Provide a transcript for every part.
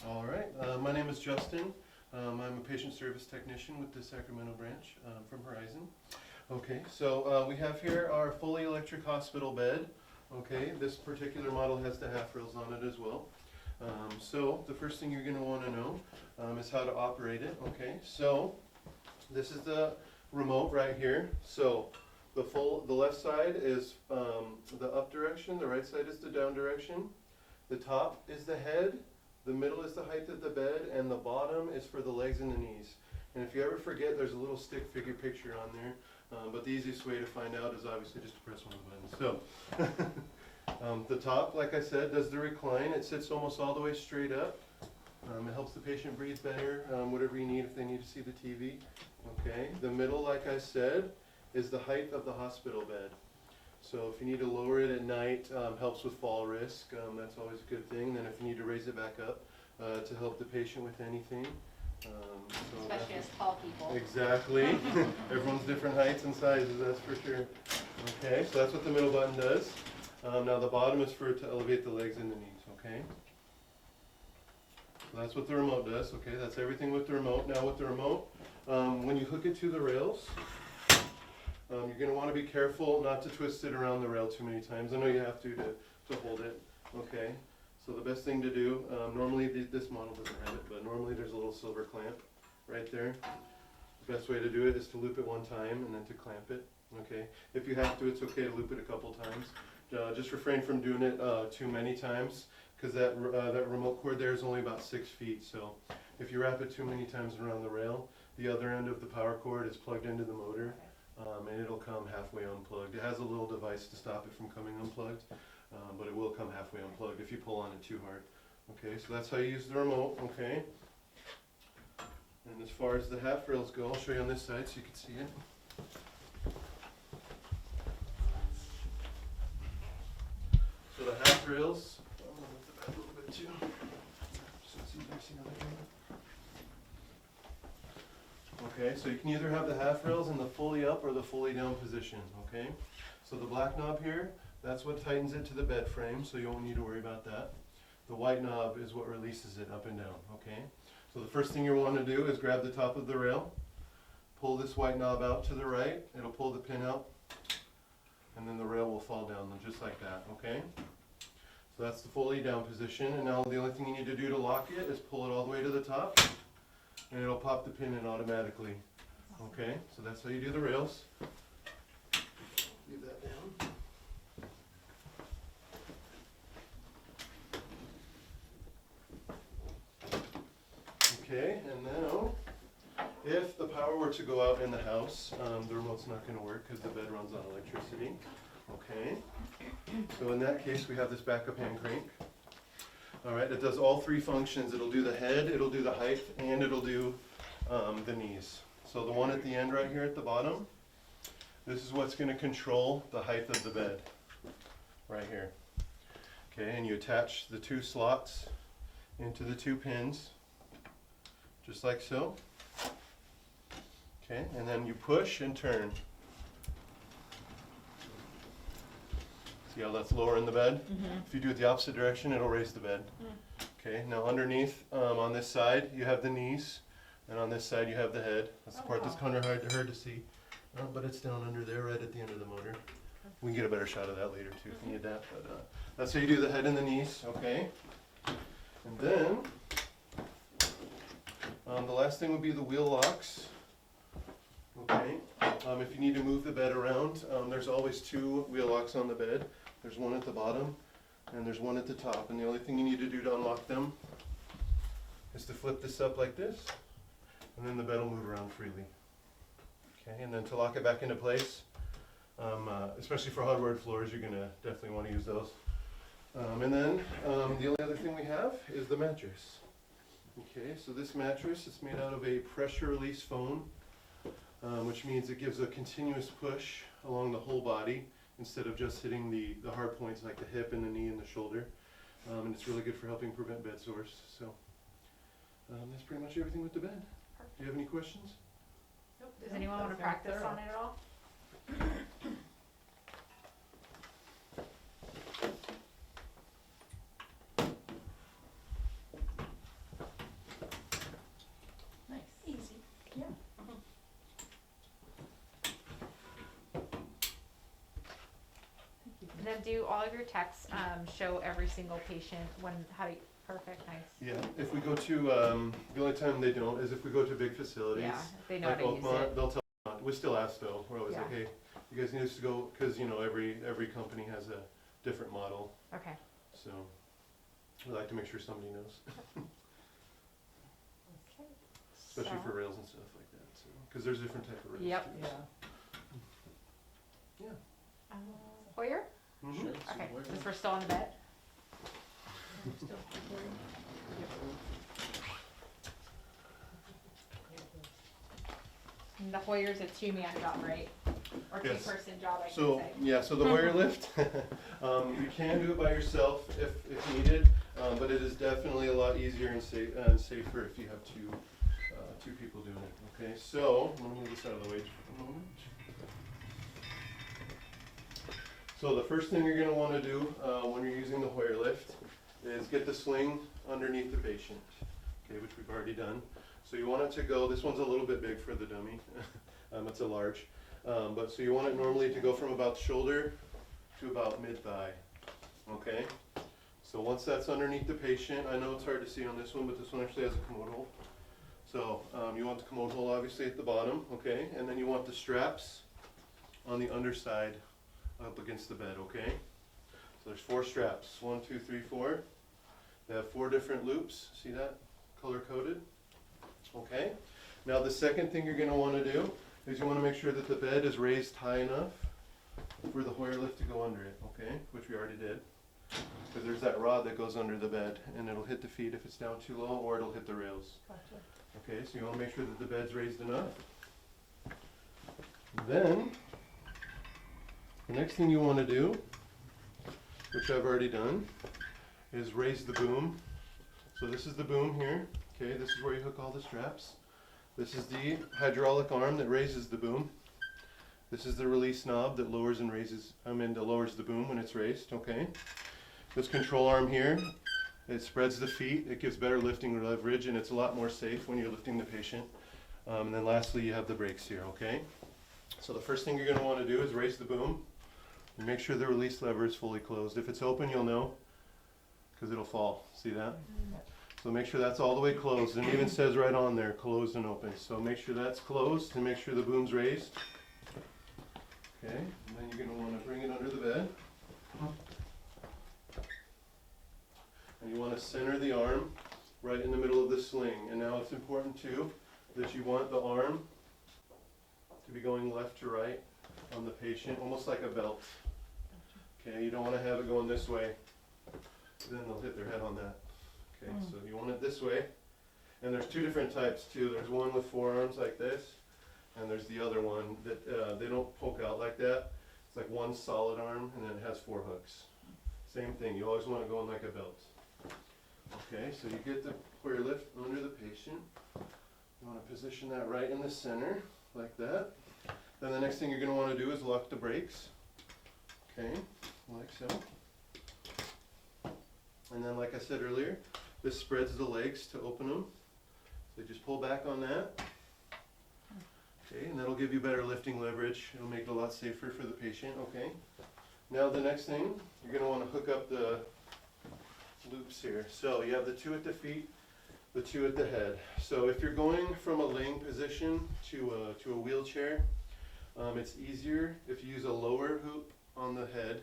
All right, my name is Justin. I'm a patient service technician with the Sacramento branch from Horizon. Okay, so we have here our fully electric hospital bed. Okay, this particular model has the half rails on it as well. So the first thing you're going to want to know is how to operate it. Okay, so this is the remote right here. So the left side is the up direction, the right side is the down direction. The top is the head, the middle is the height of the bed, and the bottom is for the legs and the knees. And if you ever forget, there's a little stick figure picture on there, but the easiest way to find out is obviously just to press one of the buttons. So, the top, like I said, does the recline. It sits almost all the way straight up. It helps the patient breathe better, whatever you need if they need to see the TV. Okay, the middle, like I said, is the height of the hospital bed. So if you need to lower it at night, helps with fall risk, that's always a good thing. Then if you need to raise it back up to help the patient with anything. Especially as tall people. Exactly. Everyone's different heights and sizes, that's for sure. Okay, so that's what the middle button does. Now the bottom is to elevate the legs and the knees, okay? So that's what the remote does, okay? That's everything with the remote. Now with the remote, when you hook it to the rails, you're going to want to be careful not to twist it around the rail too many times. I know you have to hold it, okay? So the best thing to do, normally this model doesn't have it, but normally there's a little silver clamp right there. The best way to do it is to loop it one time and then to clamp it, okay? If you have to, it's okay to loop it a couple times. Just refrain from doing it too many times, because that remote cord there is only about 6 feet. So if you wrap it too many times around the rail, the other end of the power cord is plugged into the motor. And it'll come halfway unplugged. It has a little device to stop it from coming unplugged, but it will come halfway unplugged if you pull on it too hard. Okay, so that's how you use the remote, okay? And as far as the half rails go, I'll show you on this side so you can see it. So the half rails, I'm going to move the back a little bit too, so it's easier to see on the camera. Okay, so you can either have the half rails in the fully up or the fully down position, okay? So the black knob here, that's what tightens it to the bed frame, so you won't need to worry about that. The white knob is what releases it up and down, okay? So the first thing you want to do is grab the top of the rail, pull this white knob out to the right, it'll pull the pin out, and then the rail will fall down just like that, okay? So that's the fully down position, and now the only thing you need to do to lock it is pull it all the way to the top, and it'll pop the pin in automatically. Okay, so that's how you do the rails. Leave that down. Okay, and now, if the power were to go out in the house, the remote's not going to work because the bed runs on electricity. Okay, so in that case, we have this backup hand crank. Alright, it does all 3 functions. It'll do the head, it'll do the height, and it'll do the knees. So the one at the end right here at the bottom, this is what's going to control the height of the bed. Right here. Okay, and you attach the 2 slots into the 2 pins, just like so. Okay, and then you push and turn. See how that's lowering the bed? Mm-hmm. If you do it the opposite direction, it'll raise the bed. Okay, now underneath, on this side, you have the knees, and on this side, you have the head. That's the part that's kind of hard to see, but it's down under there, right at the end of the motor. We can get a better shot of that later, too, if you need that, but that's how you do the head and the knees, okay? And then, the last thing would be the wheel locks. Okay, if you need to move the bed around, there's always 2 wheel locks on the bed. There's one at the bottom, and there's one at the top, and the only thing you need to do to unlock them is to flip this up like this, and then the bed will move around freely. Okay, and then to lock it back into place, especially for hardwood floors, you're going to definitely want to use those. And then the only other thing we have is the mattress. Okay, so this mattress is made out of a pressure release foam, which means it gives a continuous push along the whole body instead of just hitting the hard points like the hip and the knee and the shoulder. And it's really good for helping prevent bed sores. So that's pretty much everything with the bed. Do you have any questions? Nope. Does anyone want to practice on it at all? And do all of your texts show every single patient perfect, nice. Yeah, if we go to, the only time they don't is if we go to big facilities. Yeah, if they know Like how to use Oakmont, it. they'll tell us. We still ask though. We're always like, Yeah. hey, you guys need us to go, because you know every company has a different model. Okay. So we like to make sure somebody knows, Okay. especially for rails and stuff like that. So because there's different type of rails. Yep. Too, so. Yeah. Hoyer? Mhm. Sure. Okay, since we're still on the bed. And the Hoyer's a two-man job, right? Or Yes. two-person job, I should So say. yeah, so the Hoyer lift, you can do it by yourself if needed, but it is definitely a lot easier and safer if you have two people doing it. Okay, so I'm gonna move this out of the way for a moment. So the first thing you're gonna want to do when you're using the Hoyer lift is get the sling underneath the patient. Okay, which we've already done. So you want it to go. This one's a little bit big for the dummy. It's a large. But so you want it normally to go from about shoulder to about mid-thigh, okay? So once that's underneath the patient, I know it's hard to see on this one, but this one actually has a commode hole. So you want the commode hole obviously at the bottom, okay? And then you want the straps on the underside up against the bed, okay? So there's 4 straps, 1, 2, 3, 4. They have 4 different loops, see that? Color-coded, okay? Now the second thing you're gonna wanna do is you want to make sure that the bed is raised high enough for the Hoyer lift to go under it, okay? Which we already did. Because there's that rod that goes under the bed, and it'll hit the feet if it's down too low, or it'll hit the rails. Gotcha. Okay, so you want to make sure that the bed's raised enough. Then, the next thing you want to do, which I've already done, is raise the boom. So this is the boom here, okay? This is where you hook all the straps. This is the hydraulic arm that raises the boom. This is the release knob that lowers and raises, lowers the boom when it's raised, okay? This control arm here, it spreads the feet, it gives better lifting leverage, and it's a lot more safe when you're lifting the patient. And then lastly, you have the brakes here, okay? So the first thing you're gonna wanna do is raise the boom and make sure the release lever is fully closed. If it's open, you'll know, because it'll fall, see that? So make sure that's all the way closed, and it even says right on there, closed and open. So make sure that's closed and make sure the boom's raised. Okay, and then you're gonna wanna bring it under the bed. And you wanna center the arm right in the middle of the sling. And now it's important too, that you want the arm to be going left to right on the patient, almost like a belt. Okay, you don't wanna have it going this way, then they'll hit their head on that. Okay, so you want it this way, and there's 2 different types too. There's one with 4 arms like this, and there's the other one that they don't poke out like that. It's like one solid arm, and then it has 4 hooks. Same thing, you always want it going like a belt. Okay, so you get the Hoyer lift under the patient. You want to position that right in the center, like that. Then the next thing you're going to want to do is lock the brakes. Okay, like so. And then like I said earlier, this spreads the legs to open them. So you just pull back on that. Okay, and that'll give you better lifting leverage. It'll make it a lot safer for the patient, okay? Now the next thing, you're gonna wanna hook up the loops here. So you have the 2 at the feet, the 2 at the head. So if you're going from a laying position to a wheelchair, it's easier if you use a lower hoop on the head,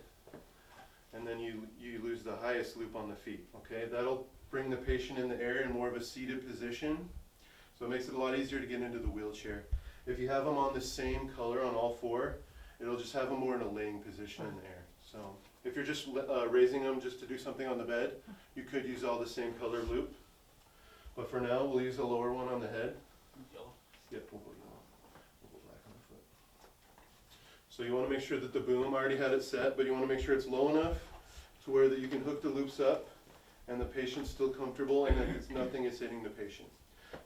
and then you lose the highest loop on the feet, okay? That'll bring the patient in the air in more of a seated position, so it makes it a lot easier to get into the wheelchair. If you have them on the same color on all 4, it'll just have them more in a laying position in the air. So if you're just raising them just to do something on the bed, you could use all the same color loop. But for now, we'll use the lower one on the head. Yellow. Yep, we'll go yellow. We'll go black on the foot. So you want to make sure that the boom, I already had it set, but you want to make sure it's low enough to where that you can hook the loops up and the patient's still comfortable and that nothing is hitting the patient.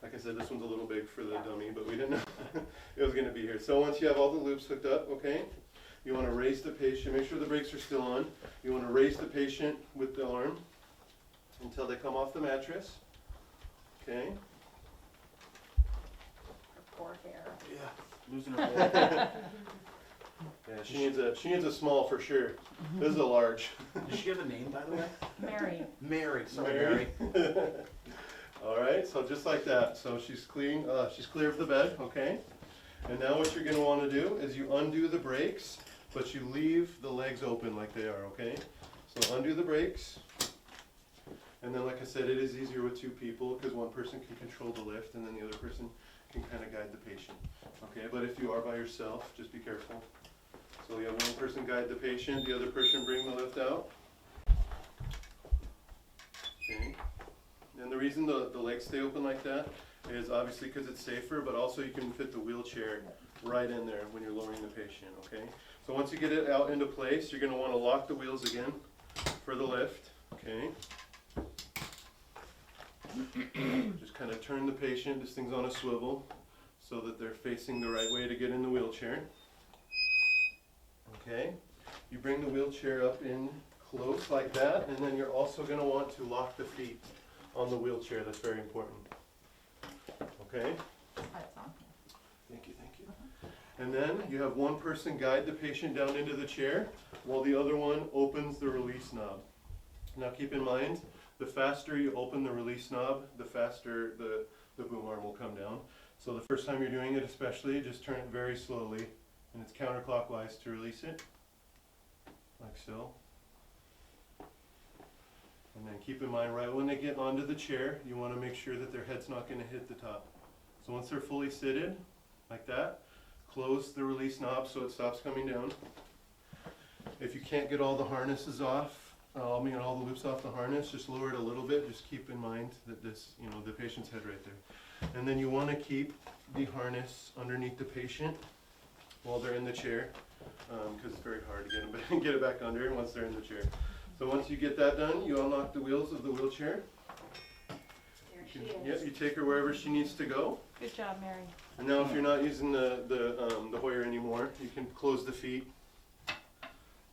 Like I said, this one's a little big for the dummy, but we didn't know it was going to be here. So once you have all the loops hooked up, okay, you want to raise the patient, make sure the brakes are still on. You want to raise the patient with the arm until they come off the mattress, okay? Poor hair. Yeah, losing her voice. Yeah, she needs a small for sure. This is a large. Did she have a name, by the way? Mary. Mary. Sorry, Mary. All right, so just like that. So she's clean. She's clear of the bed. Okay. And now what you're going to want to do is you undo the brakes, but you leave the legs open like they are. Okay. So undo the brakes. And then, like I said, it is easier with two people because one person can control the lift, and then the other person can kind of guide the patient. Okay. But if you are by yourself, just be careful. So you have one person guide the patient, the other person bring the lift out. Okay. And the reason the legs stay open like that is obviously because it's safer, but also you can fit the wheelchair right in there when you're lowering the patient, okay? So once you get it out into place, you're gonna wanna lock the wheels again for the lift, okay? Just kind of turn the patient, this thing's on a swivel, so that they're facing the right way to get in the wheelchair. Okay, you bring the wheelchair up in close like that, and then you're also going to want to lock the feet on the wheelchair. That's very important. Okay? That's on. Thank you, thank you. And then you have one person guide the patient down into the chair, while the other one opens the release knob. Now keep in mind, the faster you open the release knob, the faster the boom arm will come down. So the first time you're doing it especially, just turn it very slowly. And it's counterclockwise to release it, like so. And then keep in mind, right when they get onto the chair, you want to make sure that their head's not going to hit the top. So once they're fully seated, like that, close the release knob so it stops coming down. If you can't get all the harnesses off, all the loops off the harness, just lower it a little bit. Just keep in mind that this, the patient's head right there. And then you want to keep the harness underneath the patient while they're in the chair, because it's very hard to get it back under once they're in the chair. So once you get that done, you unlock the wheels of the wheelchair. There she is. Yep, you take her wherever she needs to go. Good job, Mary. And now if you're not using the Hoyer anymore, you can close the feet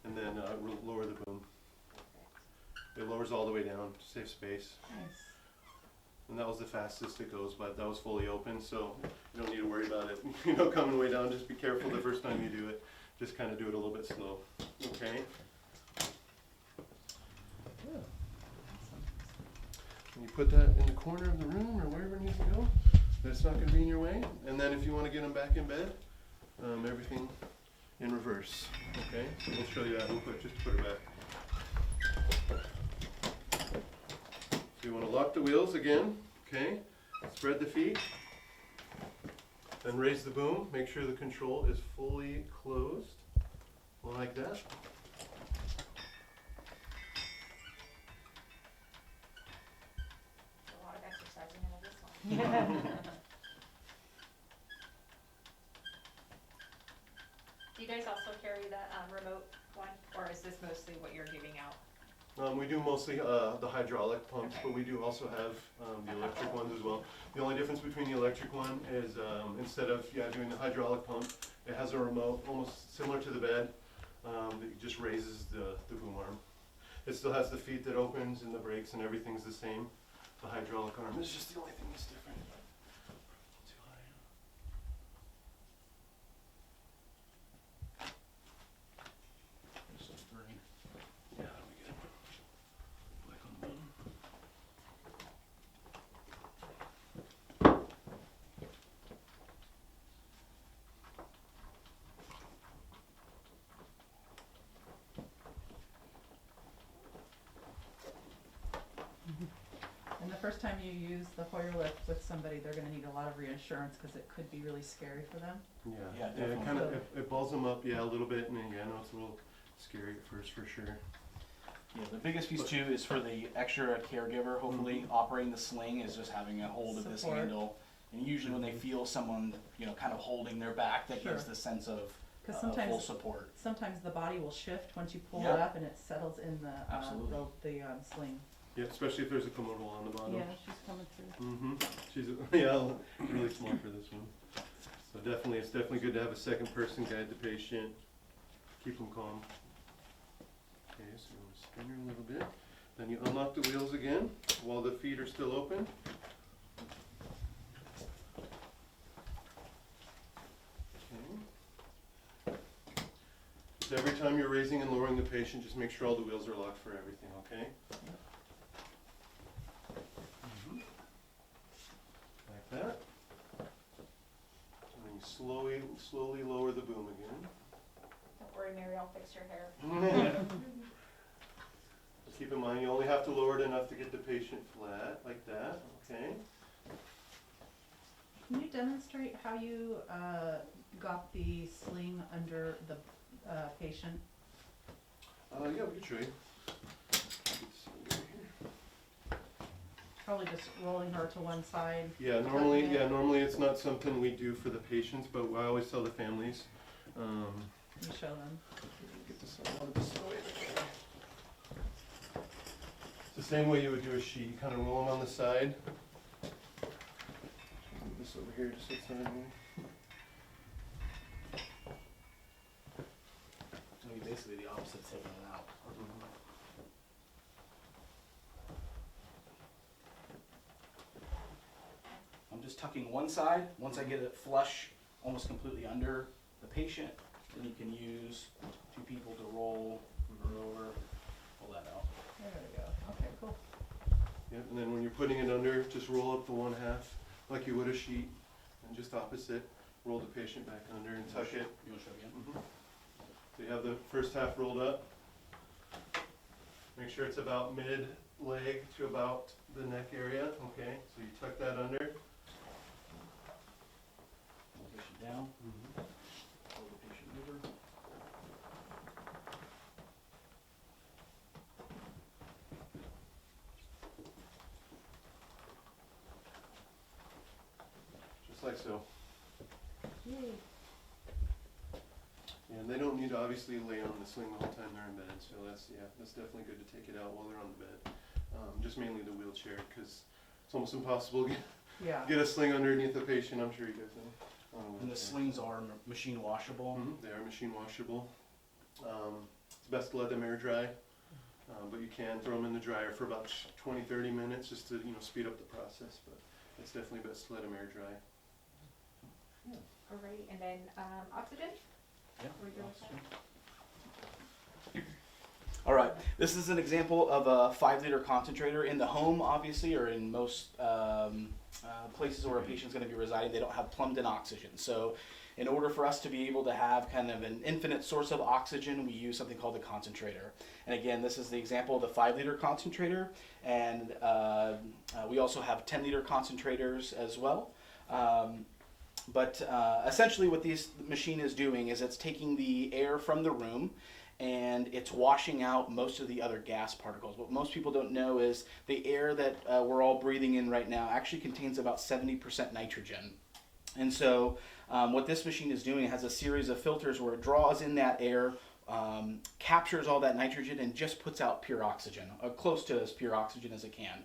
and then lower the boom. It lowers all the way down, save space. Nice. And that was the fastest it goes, but that was fully open, so you don't need to worry about it, coming way down. Just be careful the first time you do it. Just kind of do it a little bit slow, okay? Yeah. And you put that in the corner of the room or wherever it needs to go. That's not going to be in your way. And then if you want to get them back in bed, everything in reverse, okay? So we'll show you that real quick, just to put it back. So you want to lock the wheels again, okay? Spread the feet. Then raise the boom. Make sure the control is fully closed, like that. A lot of exercising into this one. Do you guys also carry that remote one, or is this mostly what you're giving out? We do mostly the hydraulic pumps, but we do also have the electric ones as well. The only difference between the electric one is instead of doing the hydraulic pump, it has a remote almost similar to the bed that just raises the boom arm. It still has the feet that opens and the brakes and everything's the same. The hydraulic arm is just the only thing that's different. Too high. This is three. Yeah, that'll be good. Click on the button. And the first time you use the Hoyer lift with somebody, they're gonna need a lot of reassurance, cause it could be really scary for them. Yeah, It definitely. kind of it balls them up, a little bit, and then I know it's a little scary at first for sure. Yeah, the biggest piece too is for the extra caregiver, hopefully operating the sling is just having a hold of this Support. handle. And usually when they feel someone, kind of holding their back, that gives Sure. the sense of 'Cause full sometimes, support. sometimes the body will shift once you pull Yeah. it up and it settles in the, Absolutely. the sling. Yeah, especially if there's a komodo on the bottom. Yeah, she's coming through. Mm-hmm. She's really small for this one. So it's definitely good to have a second person guide the patient, keep them calm. Okay, so I'm gonna spin her a little bit. Then you unlock the wheels again while the feet are still open. Okay. Just every time you're raising and lowering the patient, just make sure all the wheels are locked for everything, okay? Like that. And then you slowly lower the boom again. Don't worry, Mary, I'll fix your hair. Just keep in mind, you only have to lower it enough to get the patient flat, like that, okay? Can you demonstrate how you got the sling under the patient? Yeah, we can show you. Probably just rolling her to one side. Yeah, normally it's not something we do for the patients, but I always tell the families. You show them. Get this out of this way. It's the same way you would do a sheet. You kind of roll them on the side. Move this over here just so it's not in. So basically the opposite, taking it out. I'm just tucking one side. Once I get it flush, almost completely under the patient, then you can use two people to roll her over, pull that out. There we go. Okay, cool. Yep, and then when you're putting it under, just roll up the one half like you would a sheet, and just opposite, roll the patient back under and tuck it. You want to show again? So you have the first half rolled up. Make sure it's about mid-leg to about the neck area, okay? So you tuck that under. Pull the patient down, pull the patient over. Just like so. Yay. And they don't need to obviously lay on the sling the whole time they're in bed, so that's definitely good to take it out while they're on the bed. Just mainly the wheelchair, because it's almost impossible to Yeah. get a sling underneath the patient, I'm sure you guys know. And the slings are machine washable. They are machine washable. It's best to let them air dry, but you can throw them in the dryer for about 20-30 minutes just to speed up the process, but it's definitely best to let them air dry. Alright, and then, oxygen? Yeah. Were you doing All right, this is an example of a 5-liter concentrator in the home, obviously, or in most places where a patient's going to be residing. They don't have plumbed in oxygen. So in order for us to be able to have kind of an infinite source of oxygen, we use something called a concentrator. And again, this is the example of the 5-liter concentrator. And we also have 10-liter concentrators as well. But essentially what this machine is doing is it's taking the air from the room and it's washing out most of the other gas particles. What most people don't know is the air that we're all breathing in right now actually contains about 70% nitrogen. And so what this machine is doing, it has a series of filters where it draws in that air, captures all that nitrogen, and just puts out pure oxygen, close to as pure oxygen as it can.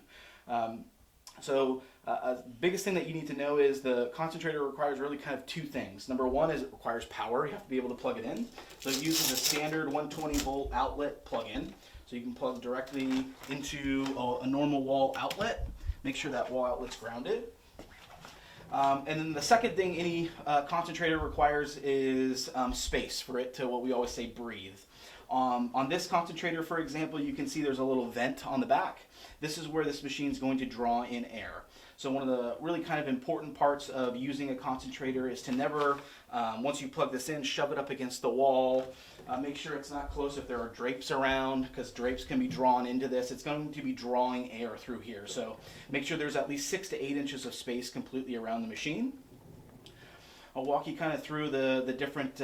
So biggest thing that you need to know is the concentrator requires really kind of two things. Number one is it requires power. You have to be able to plug it in. So it uses a standard 120 volt outlet plug-in. So you can plug directly into a normal wall outlet. Make sure that wall outlet's grounded. And then the second thing any concentrator requires is space for it to, what we always say, breathe. On this concentrator, for example, you can see there's a little vent on the back. This is where this machine is going to draw in air. So one of the really kind of important parts of using a concentrator is to never, once you plug this in, shove it up against the wall. Make sure it's not close if there are drapes around, because drapes can be drawn into this. It's going to be drawing air through here. So make sure there's at least 6 to 8 inches of space completely around the machine. I'll walk you kind of through the different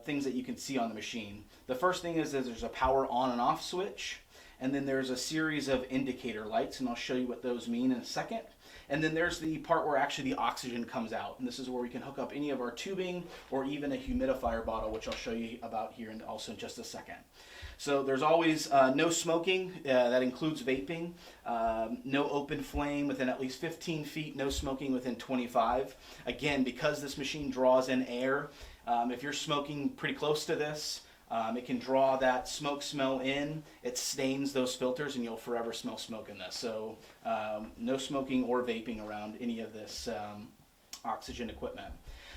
things that you can see on the machine. The first thing is that there's a power on and off switch, and then there's a series of indicator lights, and I'll show you what those mean in a second. And then there's the part where actually the oxygen comes out, and this is where we can hook up any of our tubing or even a humidifier bottle, which I'll show you about here also in just a second. So there's always no smoking, that includes vaping, no open flame within at least 15 feet, no smoking within 25. Again, because this machine draws in air, if you're smoking pretty close to this, it can draw that smoke smell in, it stains those filters, and you'll forever smell smoke in this. So no smoking or vaping around any of this oxygen equipment.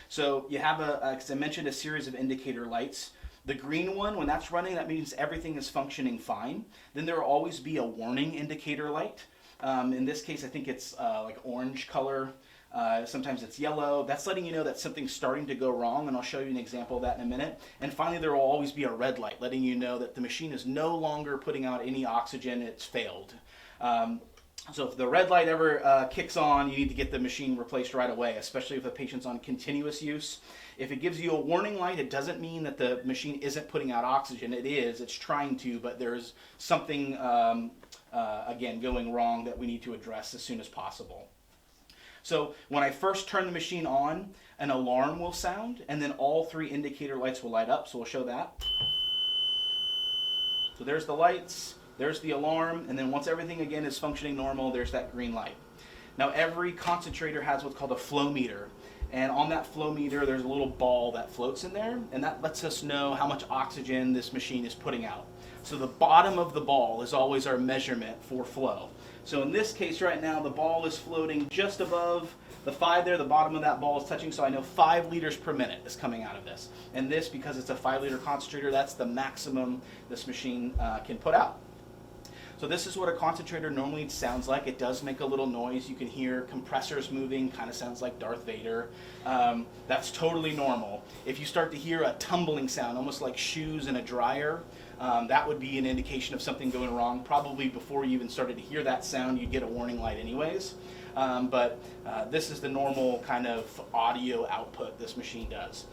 So you have, as I mentioned, a series of indicator lights. The green one, when that's running, that means everything is functioning fine. Then there will always be a warning indicator light. In this case, I think it's like orange color. Sometimes it's yellow. That's letting you know that something's starting to go wrong, and I'll show you an example of that in a minute. And finally, there will always be a red light, letting you know that the machine is no longer putting out any oxygen, it's failed. So if the red light ever kicks on, you need to get the machine replaced right away, especially if a patient's on continuous use. If it gives you a warning light, it doesn't mean that the machine isn't putting out oxygen. It is, it's trying to, but there's something, again, going wrong that we need to address as soon as possible. So when I first turn the machine on, an alarm will sound, and then all 3 indicator lights will light up, so we'll show that. So there's the lights, there's the alarm, and then once everything again is functioning normal, there's that green light. Now every concentrator has what's called a flow meter, and on that flow meter there's a little ball that floats in there, and that lets us know how much oxygen this machine is putting out. So the bottom of the ball is always our measurement for flow. So in this case right now, the ball is floating just above the 5 there, the bottom of that ball is touching, so I know 5 liters per minute is coming out of this. And this, because it's a 5-liter concentrator, that's the maximum this machine can put out. So this is what a concentrator normally sounds like. It does make a little noise. You can hear compressors moving, kind of sounds like Darth Vader. That's totally normal. If you start to hear a tumbling sound, almost like shoes in a dryer, that would be an indication of something going wrong. Probably before you even started to hear that sound, you'd get a warning light anyways. But this is the normal kind of audio output this machine does.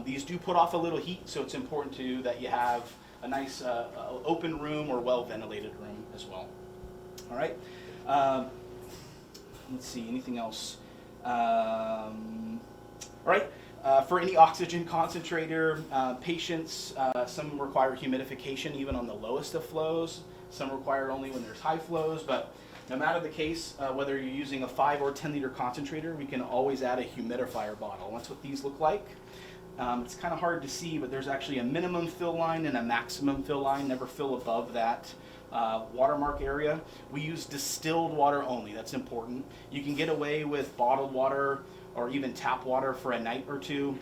These do put off a little heat, so it's important that you have a nice open room or well-ventilated room as well. All right. Let's see, anything else? All right. For any oxygen concentrator, patients, some require humidification even on the lowest of flows. Some require only when there's high flows, but no matter the case, whether you're using a 5 or 10 liter concentrator, we can always add a humidifier bottle. That's what these look like. It's kind of hard to see, but there's actually a minimum fill line and a maximum fill line. Never fill above that watermark area. We use distilled water only. That's important. You can get away with bottled water or even tap water for a night or two,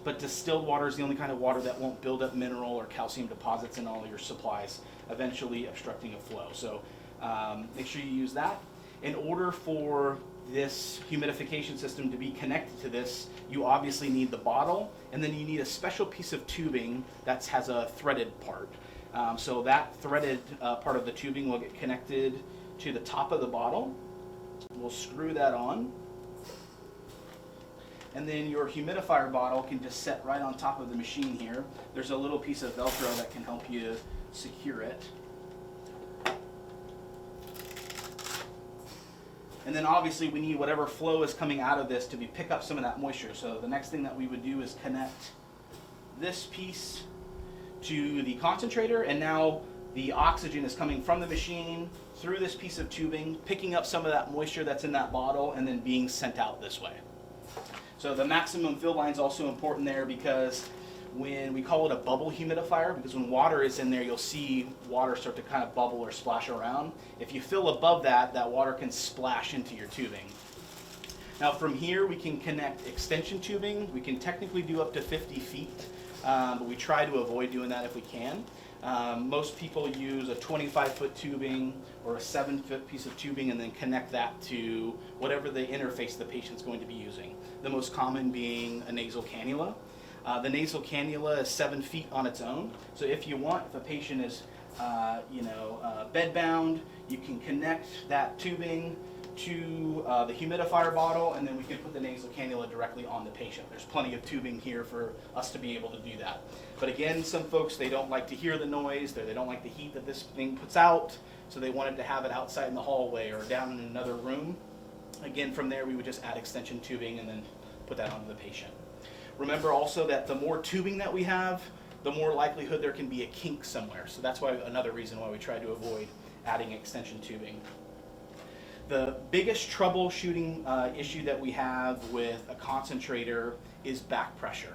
but distilled water is the only kind of water that won't build up mineral or calcium deposits in all your supplies, eventually obstructing a flow. So make sure you use that. In order for this humidification system to be connected to this, you obviously need the bottle, and then you need a special piece of tubing that has a threaded part. So that threaded part of the tubing will get connected to the top of the bottle. We'll screw that on. And then your humidifier bottle can just set right on top of the machine here. There's a little piece of Velcro that can help you secure it. And then obviously we need whatever flow is coming out of this to pick up some of that moisture. So the next thing that we would do is connect this piece to the concentrator, and now the oxygen is coming from the machine through this piece of tubing, picking up some of that moisture that's in that bottle, and then being sent out this way. So the maximum fill line is also important there, because when we call it a bubble humidifier, because when water is in there, you'll see water start to kind of bubble or splash around. If you fill above that, that water can splash into your tubing. Now from here, we can connect extension tubing. We can technically do up to 50 feet, but we try to avoid doing that if we can. Most people use a 25-foot tubing or a 7-foot piece of tubing and then connect that to whatever the interface the patient's going to be using. The most common being a nasal cannula. The nasal cannula is 7 feet on its own. So if you want, if a patient is bed-bound, you can connect that tubing to the humidifier bottle, and then we can put the nasal cannula directly on the patient. There's plenty of tubing here for us to be able to do that. But again, some folks, they don't like to hear the noise, they don't like the heat that this thing puts out, so they wanted to have it outside in the hallway or down in another room. Again, from there we would just add extension tubing and then put that onto the patient. Remember also that the more tubing that we have, the more likelihood there can be a kink somewhere. So that's why another reason why we try to avoid adding extension tubing. The biggest troubleshooting issue that we have with a concentrator is back pressure.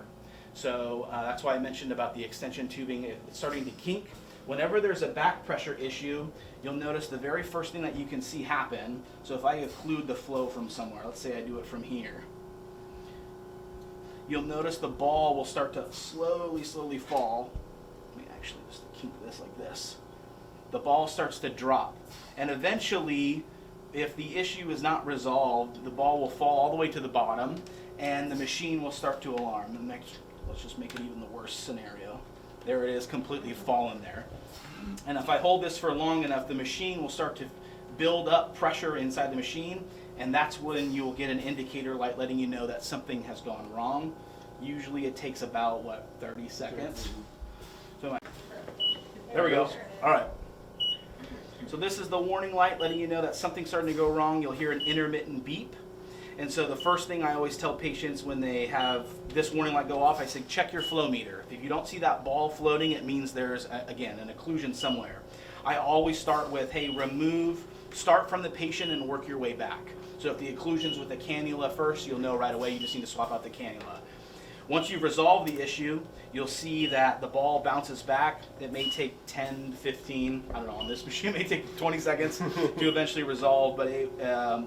So that's why I mentioned about the extension tubing. It's starting to kink. Whenever there's a back pressure issue, you'll notice the very first thing that you can see happen. So if I occlude the flow from somewhere, let's say I do it from here, you'll notice the ball will start to slowly fall. Let me actually just keep this like this. The ball starts to drop. And eventually, if the issue is not resolved, the ball will fall all the way to the bottom, and the machine will start to alarm. And let's just make it even the worst scenario. There it is, completely fallen there. And if I hold this for long enough, the machine will start to build up pressure inside the machine, and that's when you will get an indicator light letting you know that something has gone wrong. Usually it takes about, 30 seconds? So there we go. All right. So this is the warning light letting you know that something's starting to go wrong. You'll hear an intermittent beep. And so the first thing I always tell patients when they have this warning light go off, I say, check your flow meter. If you don't see that ball floating, it means there's, again, an occlusion somewhere. I always start with, hey, start from the patient and work your way back. So if the occlusion's with the cannula first, you'll know right away you just need to swap out the cannula. Once you've resolved the issue, you'll see that the ball bounces back. It may take 10, 15, I don't know, on this machine, it may take 20 seconds to eventually resolve, but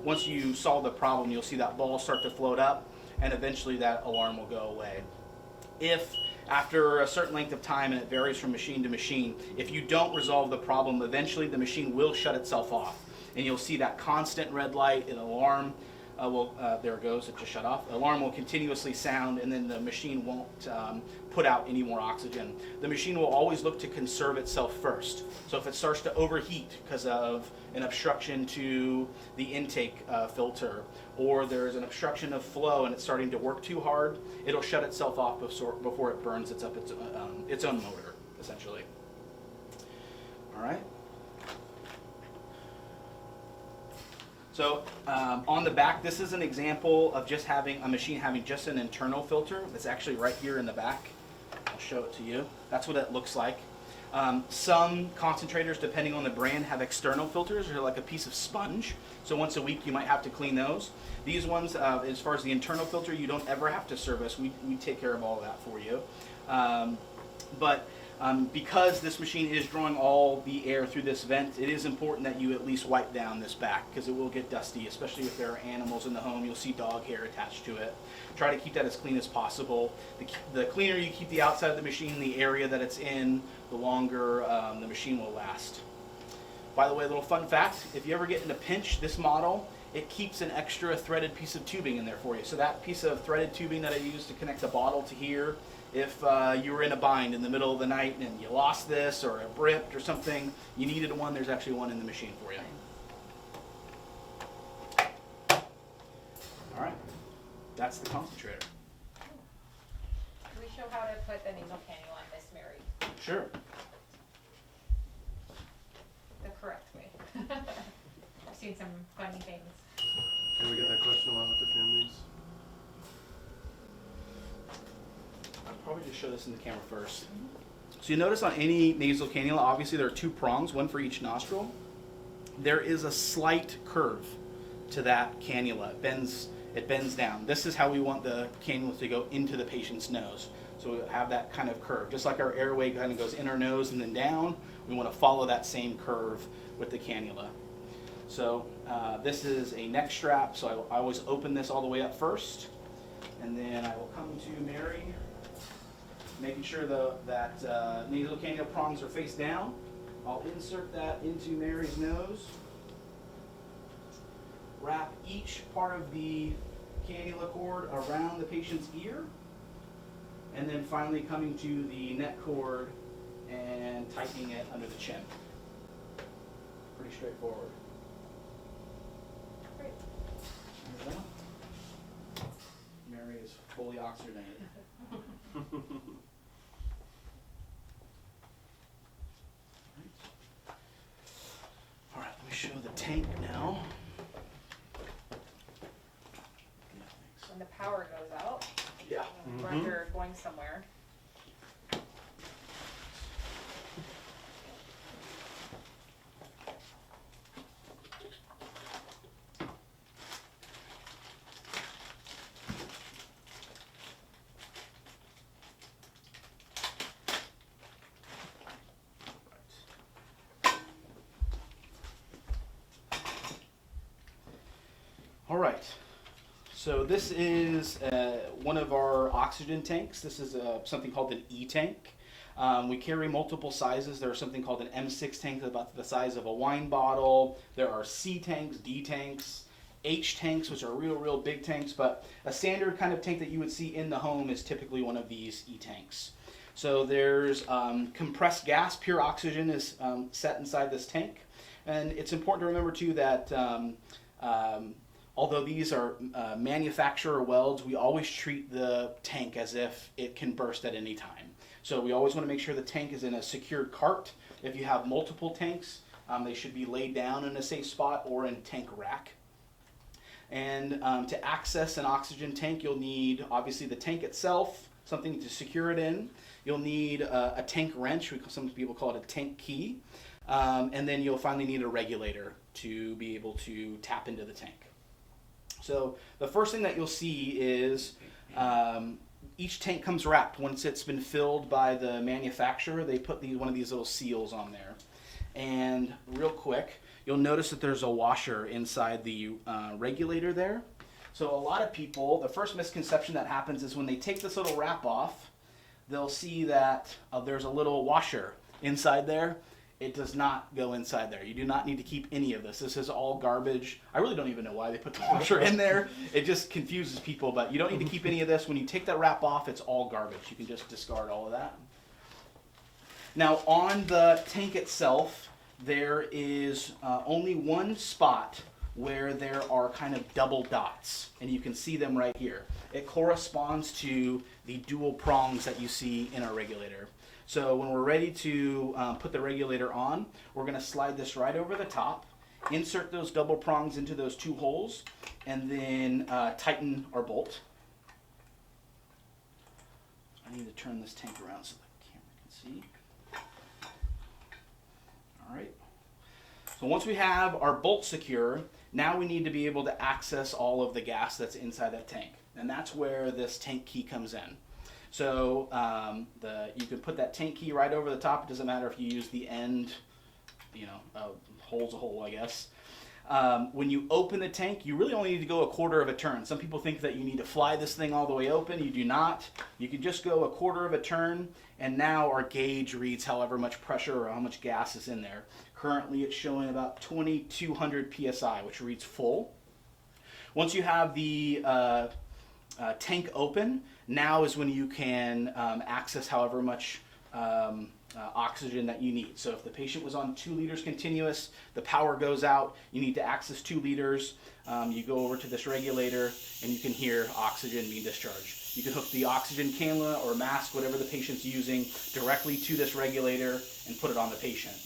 once you solve the problem, you'll see that ball start to float up, and eventually that alarm will go away. If after a certain length of time, and it varies from machine to machine, if you don't resolve the problem, eventually the machine will shut itself off, and you'll see that constant red light, an alarm. There it goes, it just shut off. The alarm will continuously sound, and then the machine won't put out any more oxygen. The machine will always look to conserve itself first. So if it starts to overheat because of an obstruction to the intake filter, or there's an obstruction of flow and it's starting to work too hard, it'll shut itself off before it burns its own motor, essentially. All right. So on the back, this is an example of just having a machine having just an internal filter. That's actually right here in the back. I'll show it to you. That's what it looks like. Some concentrators, depending on the brand, have external filters. They're like a piece of sponge. So once a week, you might have to clean those. These ones, as far as the internal filter, you don't ever have to service. We take care of all of that for you. Because this machine is drawing all the air through this vent, it is important that you at least wipe down this back because it will get dusty, especially if there are animals in the home. You'll see dog hair attached to it. Try to keep that as clean as possible. The cleaner you keep the outside of the machine, the area that it's in, the longer the machine will last. By the way, a little fun fact, if you ever get in a pinch, this model, it keeps an extra threaded piece of tubing in there for you. So that piece of threaded tubing that I used to connect the bottle to here, if you were in a bind in the middle of the night and you lost this or it ripped or something, you needed one, there's actually one in the machine for you. All right, that's the concentrator. Can we show how to put the nasal cannula in this, Mary? Sure. The correct way. I've seen some funny things. Okay, we get that question a lot with the families. I'll probably just show this in the camera first. So you notice on any nasal cannula, obviously there are two prongs, one for each nostril. There is a slight curve to that cannula. It bends down. This is how we want the cannula to go into the patient's nose. So we have that kind of curve. Just like our airway kind of goes in our nose and then down, we want to follow that same curve with the cannula. So this is a neck strap, so I always open this all the way up first, and then I will come to Mary, making sure that nasal cannula prongs are face down. I'll insert that into Mary's nose, wrap each part of the cannula cord around the patient's ear, and then finally coming to the neck cord and tightening it under the chin. Pretty straightforward. Great. There we go. Mary is fully oxygenated. All right, let me show the tank now. When the power goes out, Yeah. or if you're going somewhere. All right. So this is one of our oxygen tanks. This is something called an E-tank. We carry multiple sizes. There's something called an M6 tank about the size of a wine bottle. There are C tanks, D tanks, H tanks, which are real big tanks, but a standard kind of tank that you would see in the home is typically one of these E-tanks. So there's compressed gas, pure oxygen is set inside this tank. And it's important to remember too that although these are manufacturer welds, we always treat the tank as if it can burst at any time. So we always want to make sure the tank is in a secured cart. If you have multiple tanks, they should be laid down in a safe spot or in tank rack. And to access an oxygen tank, you'll need obviously the tank itself, something to secure it in. You'll need a tank wrench, some people call it a tank key. And then you'll finally need a regulator to be able to tap into the tank. So the first thing that you'll see is each tank comes wrapped. Once it's been filled by the manufacturer, they put one of these little seals on there. And real quick, you'll notice that there's a washer inside the regulator there. So a lot of people, the first misconception that happens is when they take this little wrap off, they'll see that there's a little washer inside there. It does not go inside there. You do not need to keep any of this. This is all garbage. I really don't even know why they put the washer in there. It just confuses people, but you don't need to keep any of this. When you take that wrap off, it's all garbage. You can just discard all of that. Now on the tank itself, there is only one spot where there are kind of double dots, and you can see them right here. It corresponds to the dual prongs that you see in our regulator. So when we're ready to put the regulator on, we're going to slide this right over the top, insert those double prongs into those two holes, and then tighten our bolt. I need to turn this tank around so the camera can see. All right. So once we have our bolt secure, now we need to be able to access all of the gas that's inside that tank. And that's where this tank key comes in. So you can put that tank key right over the top. It doesn't matter if you use the end, hole's a hole, I guess. When you open the tank, you really only need to go a quarter of a turn. Some people think that you need to fly this thing all the way open. You do not. You can just go a quarter of a turn, and now our gauge reads however much pressure or how much gas is in there. Currently, it's showing about 2,200 psi, which reads full. Once you have the tank open, now is when you can access however much oxygen that you need. So if the patient was on 2 liters continuous, the power goes out, you need to access 2 liters, you go over to this regulator and you can hear oxygen being discharged. You can hook the oxygen cannula or mask, whatever the patient's using, directly to this regulator and put it on the patient.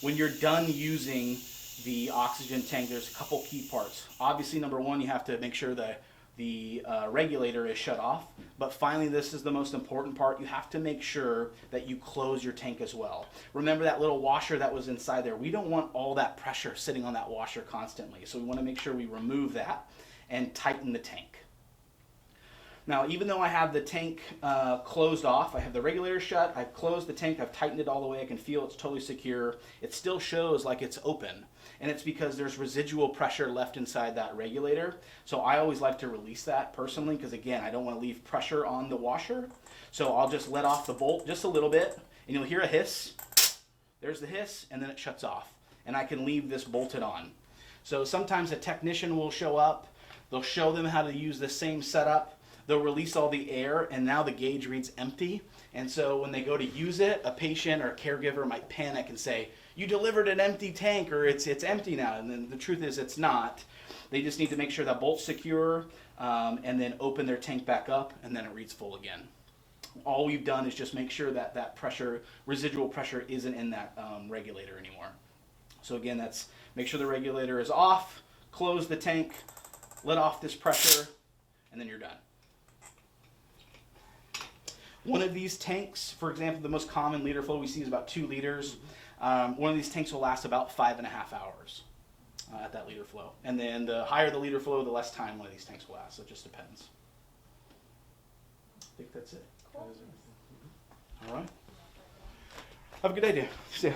When you're done using the oxygen tank, there's a couple key parts. Obviously, number one, you have to make sure that the regulator is shut off, but finally this is the most important part. You have to make sure that you close your tank as well. Remember that little washer that was inside there? We don't want all that pressure sitting on that washer constantly, so we want to make sure we remove that and tighten the tank. Now, even though I have the tank closed off, I have the regulator shut, I've closed the tank, I've tightened it all the way, I can feel it's totally secure, it still shows like it's open. And it's because there's residual pressure left inside that regulator. So I always like to release that personally because, again, I don't want to leave pressure on the washer. So I'll just let off the bolt just a little bit, and you'll hear a hiss. There's the hiss, and then it shuts off. And I can leave this bolted on. So sometimes a technician will show up. They'll show them how to use the same setup. They'll release all the air, and now the gauge reads empty. And so when they go to use it, a patient or a caregiver might panic and say, "You delivered an empty tank," or it's empty now. And then the truth is it's not. They just need to make sure that bolt's secure and then open their tank back up, and then it reads full again. All we've done is just make sure that that pressure, residual pressure, isn't in that regulator anymore. So again, that's make sure the regulator is off, close the tank, let off this pressure, and then you're done. One of these tanks, for example, the most common liter flow we see is about 2 liters. One of these tanks will last about 5.5 hours at that liter flow. And then the higher the liter flow, the less time one of these tanks will last. So it just depends. I think that's it. Cool. All right. Have a good day, dear. See ya.